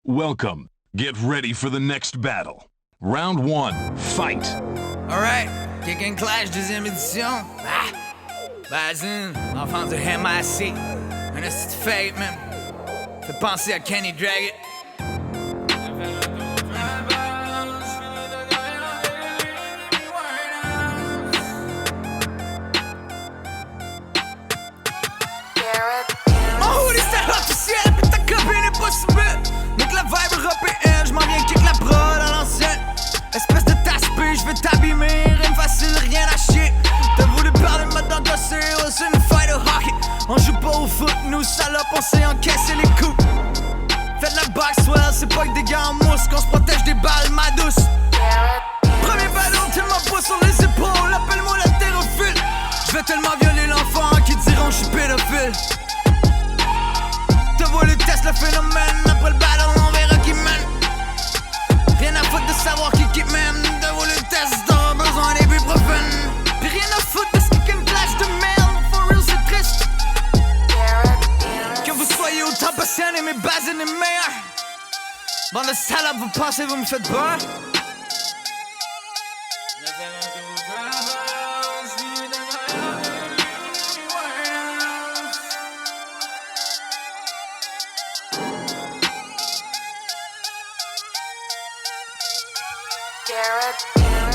Welcome. Get ready for the next battle. Round 1, fight. Alright, Kick and Clash, deuxième édition. Bazin, enfant du MIC. Un esti de fake, man. Fait penser à Kenny Dragon. Oh, hoodie c'est officiel, pis ta copine est pas si belle. Mais que la vibe européenne, j'm'en viens kick la prod à l'ancienne. Espèce de tasse-pé, j'vais t'abîmer, rime facile, rien à chier. T'as voulu parler de mode d'endosser, oh c'est une fight au hockey. On joue pas au foot, nous salopes, on sait encaisser les coups. Fais de la boxwell, c'est pas que des gars en mousse, qu'on se protège des balles, ma douce. Premier ballon, tellement pas sur les épaules, appelle-moi la terrophile. J'vais tellement violer l'enfant qui diront j'suis pédophile. T'as voulu tester le phénomène, après le battle on verra qui mène. Rien à foutre de savoir qui mène, t'as voulu tester, t'auras besoin d'ibuprofène. Pis rien à foutre de ce kick and clash de merde, for real c'est triste. Que vous soyez autant patient et mes bases et mes meilleurs. Bande de salopes, vous pensez vous me faites peur?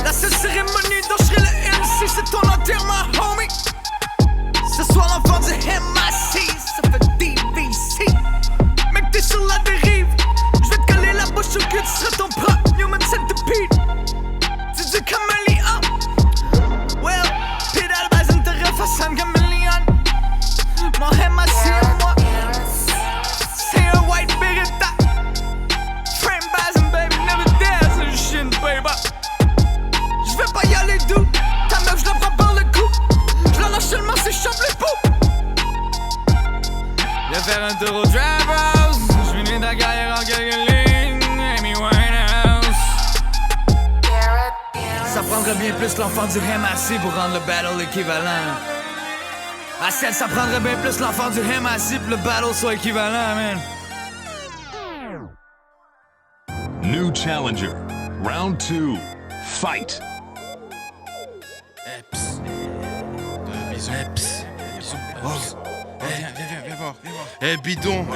La seule cérémonie dont je serai le MC, c'est ton enterrement, homie. Ce soir l'enfant du MIC, ça fait DVC. Mec t'es sur la dérive, je vais te coller la bouche au cul, tu seras ton propre human centipede. Tu dis comme un lion, well, pédale bazin te refaçonne comme un lion. Mon MIC à moi, c'est un white Beretta. Frame bazin baby, never dare, c'est du shit baby. J'vais pas y aller doux, ta meuf j'la prends par le cou. J'la lâche seulement si j'chope les poux. Viens faire un tour au Trap House, j'finis ta carrière en quelques lignes, Amy Winehouse. Ça prendrait bien plus l'enfant du MIC pour rendre le battle équivalent. À 7, ça prendrait bien plus l'enfant du MIC pour le battle soit équivalent, man. New challenger. Round 2, fight. Eh bidon,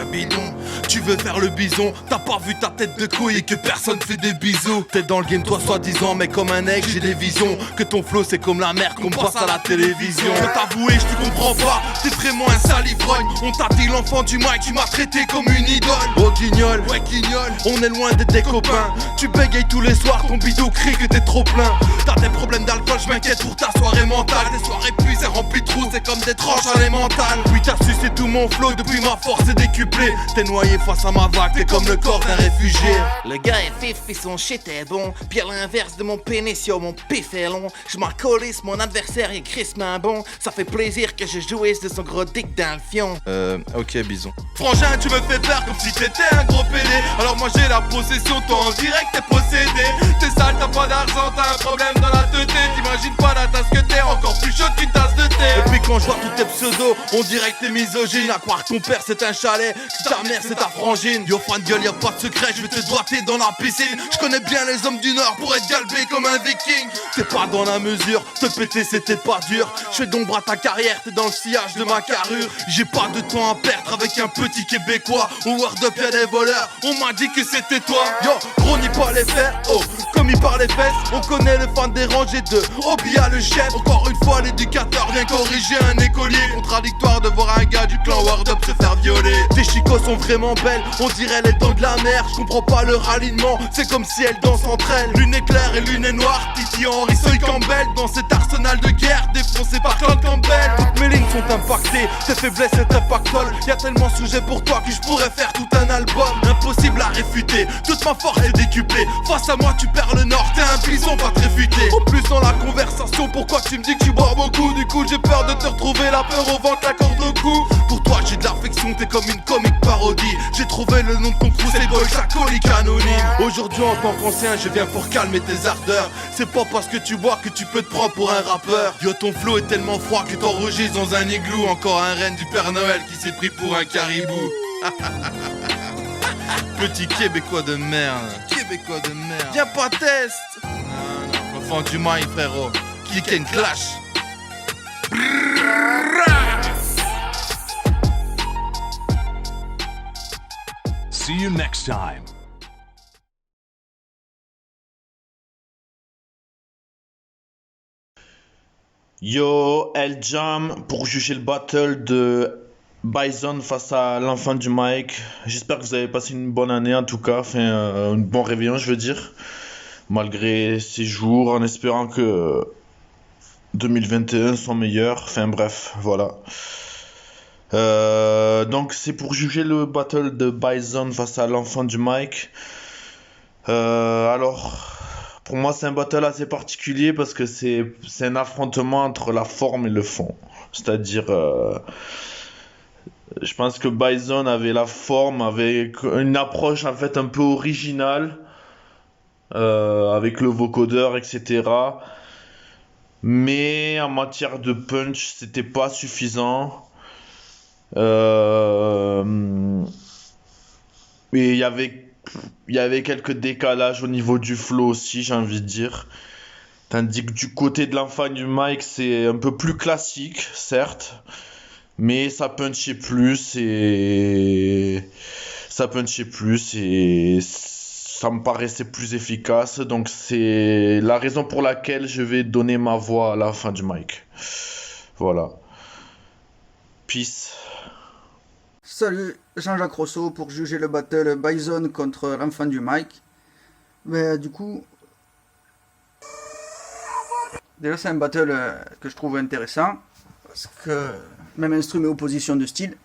tu veux faire le bison. T'as pas vu ta tête de couille et que personne fait des bisous. T'es dans le game toi soi-disant, mais comme un aigle j'ai des visions. Que ton flow c'est comme la mer qu'on passe à la télévision. Je t'avouer, je te comprends pas, t'es vraiment un sale ivrogne. On t'a dit l'enfant du mic, tu m'as traité comme une idole. Oh guignol, ouais guignol, on est loin d'être des copains. Tu bégayes tous les soirs, ton bidou crie que t'es trop plein. T'as des problèmes d'alcool, je m'inquiète pour ta soirée mentale. Des soirées puissées remplies de trous, c'est comme des tranches élémentales. Oui t'as sucé tout mon flow, depuis ma force est décuplée. T'es noyé face à ma vague, t'es comme le corps d'un réfugié. Le gars est fif et son shit est bon. Puis à l'inverse de mon pénis, yo, mon pif est long. Je m'en colisse, mon adversaire est crissement bon. Ça fait plaisir que je jouisse de son gros dick dans le fion. Ok bison. Frangin, tu me fais peur comme si t'étais un gros pédé. Alors moi j'ai la possession, toi en direct t'es possédé. T'es sale, t'as pas d'argent, t'as un problème dans la teuté. T'imagines pas la tasse que t'es, encore plus chaude qu'une tasse de thé. Et puis quand je vois tous tes pseudos, on dirait que t'es misogyne. À croire que ton père c'est un chalet, que ta mère c'est ta frangine. Yo fan gueule, y'a pas de secret, je vais te droiter dans la piscine. Je connais bien les hommes du Nord pour être galbé comme un viking. T'es pas dans la mesure, te péter c'était pas dur. Je fais d'ombre à ta carrière, t'es dans le sillage de ma carrure. J'ai pas de temps à perdre avec un petit Québécois. Au Word Up y'a des voleurs, on m'a dit que c'était toi. Yo, gros nie pas les fers, oh, comme il parle les fesses. On connaît le fan dérangé de Obia le chef. Encore une fois l'éducateur vient corriger un écolier. Contradictoire de voir un gars du clan Word Up se faire violer. Tes chicots sont vraiment belles, on dirait les dents de la mer. Je comprends pas leur alignement, c'est comme si elles dansent entre elles. Lune est claire et lune est noire, Titi Henry Soy Campbell. Dans cet arsenal de guerre défoncé par Clan Campbell. Toutes mes lignes sont impactées, tes faiblesses et tes pactoles. Y'a tellement de sujets pour toi que je pourrais faire tout un album. Impossible à réfuter, toute ma force est décuplée. Face à moi tu perds le nord, t'es un bison pas te réfuter. En plus dans la conversation, pourquoi tu me dis que tu bois beaucoup? Du coup j'ai peur de te retrouver la peur au ventre, la corde au cou. Pour toi j'ai de l'affection, t'es comme une comique parodie. J'ai trouvé le nom de ton crew, c'est Boy Alcoolique Anonyme. Aujourd'hui en tant qu'ancien je viens pour calmer tes ardeurs. C'est pas parce que tu bois que tu peux te prendre pour un rappeur. Yo ton flow est tellement froid que t'enregistres dans un igloo. Encore un reine du Père Noël qui s'est pris pour un caribou. Petit Québécois de merde. Québécois de merde. Y'a pas test. Non, l'enfant du maïs, frérot. Kick and clash. See you next time. Yo, El Jam pour juger le battle de Bison face à l'enfant du Mike. J'espère que vous avez passé une bonne année en tout cas, enfin un bon réveillon je veux dire, malgré ces jours, en espérant que 2021 soit meilleur, enfin bref, voilà. Donc c'est pour juger le battle de Bison face à l'enfant du Mike. Alors... Pour moi, c'est un battle assez particulier parce que c'est un affrontement entre la forme et le fond. C'est-à-dire, je pense que Bison avait la forme, avait une approche en fait un peu originale, avec le vocodeur, etc. Mais en matière de punch, c'était pas suffisant. Et il y avait quelques décalages au niveau du flow aussi, j'ai envie de dire. Tandis que du côté de l'enfant du Mike, c'est un peu plus classique, certes. Mais ça punchait plus et... ça me paraissait plus efficace. Donc c'est la raison pour laquelle je vais donner ma voix à l'enfant du Mike. Voilà. Peace. Salut, Jean-Jacques Rousseau pour juger le battle Bison contre l'enfant du Mike. Mais du coup, déjà c'est un battle que je trouve intéressant, parce que même instru mais opposition de style,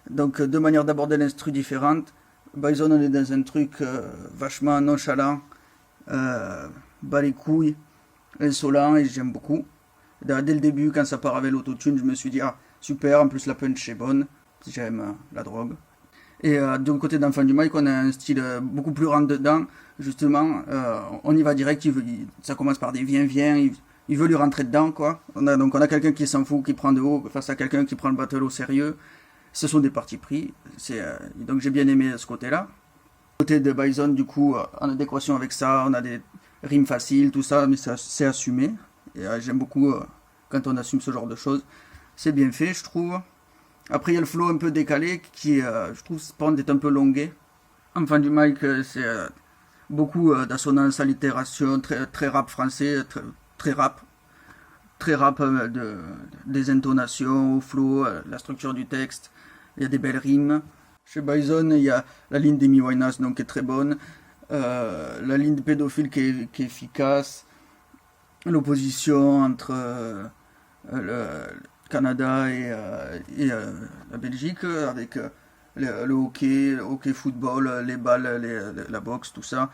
donc deux manières d'aborder l'instru différentes. Bison on est dans un truc vachement nonchalant, bas les couilles, insolent, et j'aime beaucoup. Dès le début quand ça part avec l'autotune, je me suis dit ah super, en plus la punch est bonne. J'aime la drogue. Et du côté d'enfant du Mike, on a un style beaucoup plus rentre-dedans. Justement, on y va direct. Ça commence par des viens. Il veut lui rentrer dedans, quoi. On a quelqu'un qui s'en fout, qui prend de haut, face à quelqu'un qui prend le battle au sérieux. Ce sont des partis pris. Donc j'ai bien aimé ce côté-là. Côté de Bison, du coup, en adéquation avec ça, on a des rimes faciles, tout ça, mais c'est assumé. Et j'aime beaucoup quand on assume ce genre de choses. C'est bien fait, je trouve. Après, il y a le flow un peu décalé qui, je trouve, Spawn est un peu longué. Enfin, du Mike, c'est beaucoup d'assonance, allitération, très rap français, très rap. Très rap des intonations, au flow, la structure du texte. Il y a des belles rimes. Chez Bison, il y a la ligne d'Amy Winehouse, donc qui est très bonne. La ligne de pédophile qui est efficace. L'opposition entre le Canada et la Belgique, avec le hockey football, les balles, la boxe, tout ça.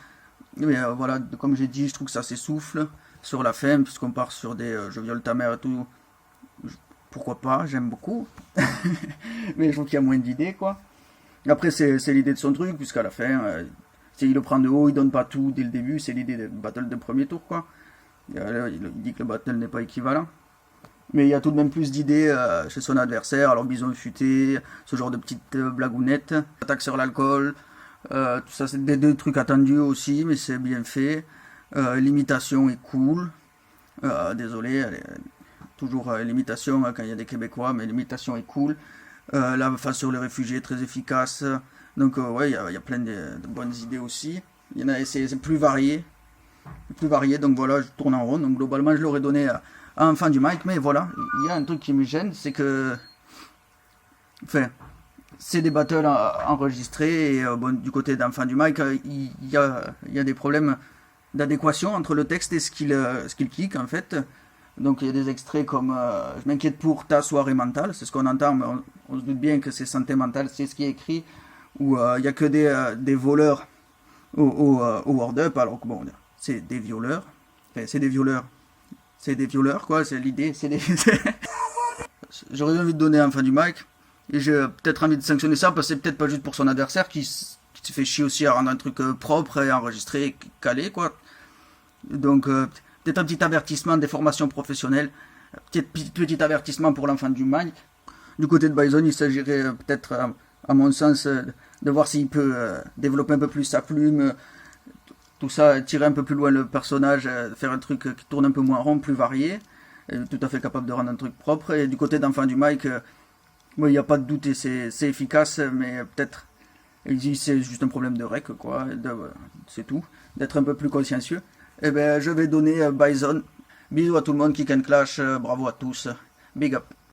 Mais voilà, comme j'ai dit, je trouve que ça s'essouffle sur la fin, puisqu'on part sur des je viole ta mère et tout. Pourquoi pas, j'aime beaucoup. Mais je trouve qu'il y a moins d'idées, quoi. Après, c'est l'idée de son truc, puisqu'à la fin, il le prend de haut, il donne pas tout dès le début, c'est l'idée de battle de premier tour, quoi. Il dit que le battle n'est pas équivalent. Mais il y a tout de même plus d'idées chez son adversaire. Alors Bison futé, ce genre de petites blagounettes. Attaque sur l'alcool, tout ça c'est des trucs attendus aussi, mais c'est bien fait. L'imitation est cool. Désolé, toujours l'imitation quand il y a des Québécois, mais l'imitation est cool. La face sur les réfugiés très efficace. Donc ouais, il y a plein de bonnes idées aussi. Il y en a, c'est plus varié. Donc voilà, je tourne en rond. Donc globalement, je l'aurais donné à Enfant du Mike, mais voilà, il y a un truc qui me gêne, c'est que, enfin, c'est des battles enregistrés, et bon, du côté d'Enfant du Mike, il y a des problèmes d'adéquation entre le texte et ce qu'il kick, en fait. Donc il y a des extraits comme je m'inquiète pour ta soirée mentale, c'est ce qu'on entend, mais on se doute bien que c'est santé mentale, c'est ce qui est écrit, où il n'y a que des voleurs au Word Up, alors que bon, c'est des violeurs, enfin, c'est des violeurs, quoi, c'est l'idée, J'aurais envie de donner Enfant du Mike, et j'ai peut-être envie de sanctionner ça, parce que c'est peut-être pas juste pour son adversaire, qui se fait chier aussi à rendre un truc propre et enregistré, calé, quoi. Donc, peut-être un petit avertissement des formations professionnelles, petit avertissement pour l'Enfant du Mike. Du côté de Bison, il s'agirait peut-être, à mon sens, de voir s'il peut développer un peu plus sa plume, tout ça, tirer un peu plus loin le personnage, faire un truc qui tourne un peu moins rond, plus varié, et tout à fait capable de rendre un truc propre. Et du côté d'Enfant du Mike, il n'y a pas de doute et c'est efficace, mais peut-être c'est juste un problème de rec, quoi, c'est tout, d'être un peu plus consciencieux. Et ben je vais donner Bison. Bisous à tout le monde, Kick and Clash, bravo à tous, big up.